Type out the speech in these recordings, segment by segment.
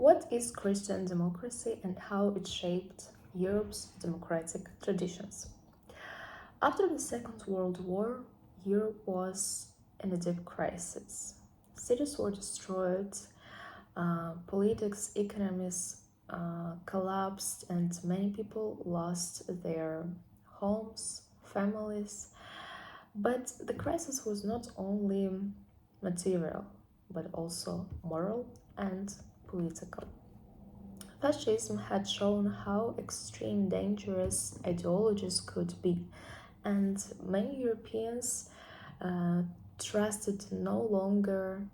What is Christian democracy and how it shaped Europe's democratic traditions? After the Second World War, Europe was in a deep crisis. Cities were destroyed, politics, economies collapsed, and many people lost their homes, families. But the crisis was not only material, but also moral and political. Fascism had shown how extreme dangerous ideologies could be, and many Europeans uh, trusted no longer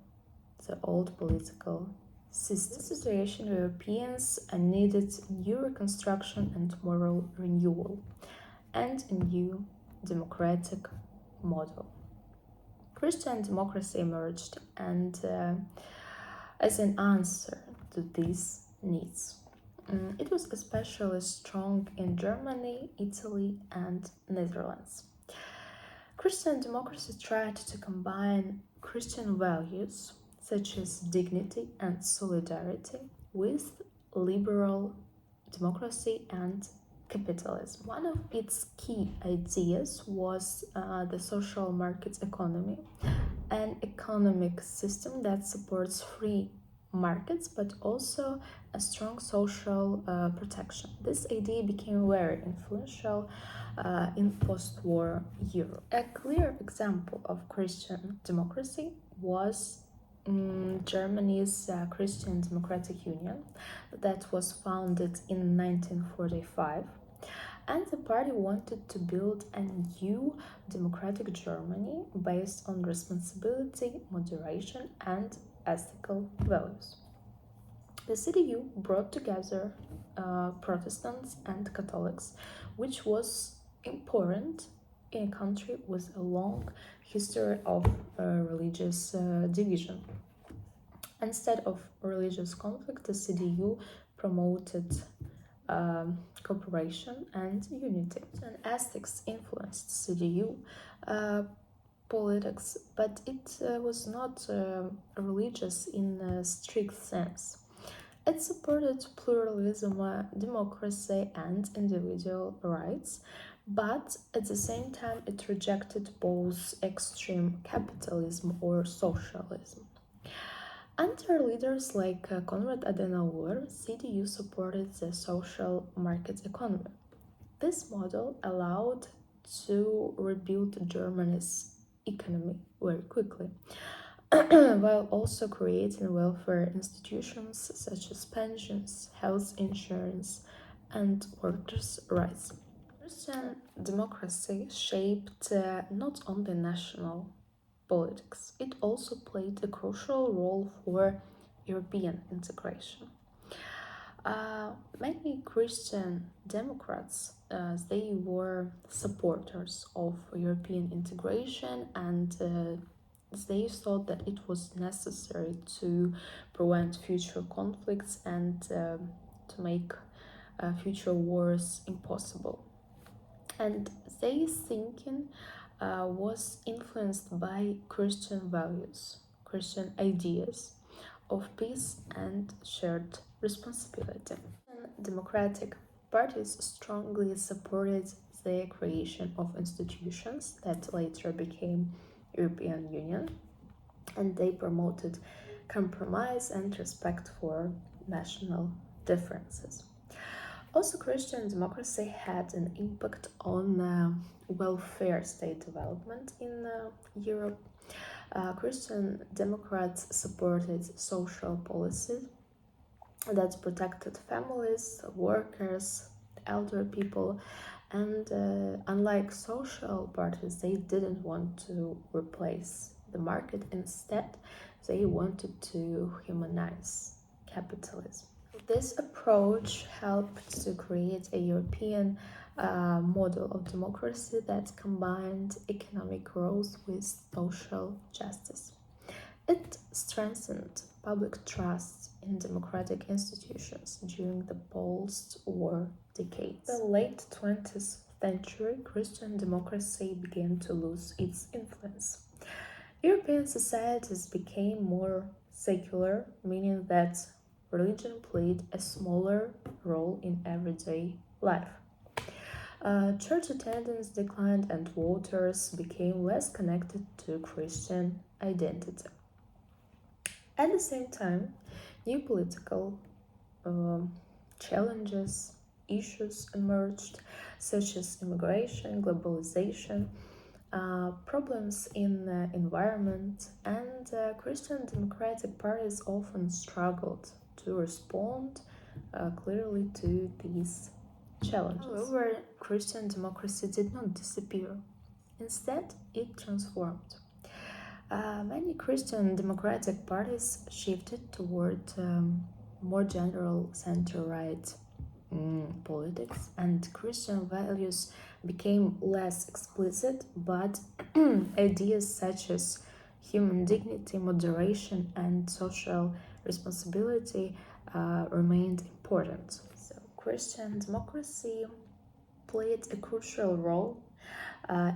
the old political system. In this situation, Europeans needed new reconstruction and moral renewal, and a new democratic model. Christian democracy emerged, and as an answer to these needs. It was especially strong in Germany, Italy, and Netherlands. Christian democracy tried to combine Christian values such as dignity and solidarity with liberal democracy and capitalism. One of its key ideas was the social market economy, an economic system that supports free markets but also a strong social protection. This idea became very influential in post-war Europe. A clear example of Christian democracy was Germany's Christian Democratic Union that was founded in 1945, and the party wanted to build a new democratic Germany based on responsibility, moderation, and ethical values. The CDU brought together Protestants and Catholics, which was important in a country with a long history of religious division. Instead of religious conflict, the CDU promoted cooperation and unity. And ethics influenced CDU politics, but it was not religious in a strict sense. It supported pluralism, democracy, and individual rights, but at the same time, it rejected both extreme capitalism or socialism. Under leaders like Konrad Adenauer, CDU supported the social market economy. This model allowed to rebuild Germany's economy very quickly, while also creating welfare institutions such as pensions, health insurance, and workers' rights. Christian democracy shaped not only national politics, it also played a crucial role for European integration. Many Christian Democrats, they were supporters of European integration, and they thought that it was necessary to prevent future conflicts and to make future wars impossible. And their thinking was influenced by Christian values, Christian ideas of peace and shared responsibility. Democratic parties strongly supported the creation of institutions that later became European Union, and they promoted compromise and respect for national differences. Also, Christian democracy had an impact on welfare state development in Europe. Christian Democrats supported social policies that protected families, workers, elder people, and unlike social parties, they didn't want to replace the market. Instead, they wanted to humanize capitalism. This approach helped to create a European model of democracy that combined economic growth with social justice. It strengthened public trust in democratic institutions during the post-war decades. In the late 20th century, Christian democracy began to lose its influence. European societies became more secular, meaning that religion played a smaller role in everyday life. Church attendance declined and voters became less connected to Christian identity. At the same time, new political um, challenges, issues emerged, such as immigration, globalization, problems in the environment, and Christian democratic parties often struggled to respond clearly to these challenges. However, Christian democracy did not disappear. Instead, it transformed. Many Christian democratic parties shifted toward more general center-right politics, and Christian values became less explicit, but ideas such as human dignity, moderation, and social responsibility remained important. So, Christian democracy played a crucial role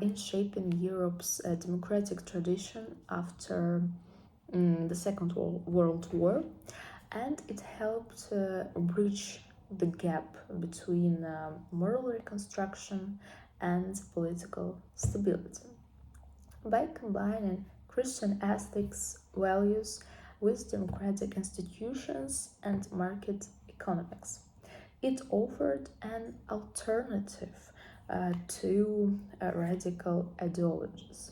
in shaping Europe's democratic tradition after the Second World War, and it helped bridge the gap between moral reconstruction and political stability. By combining Christian ethics, values with democratic institutions and market economics, it offered an alternative to radical ideologies.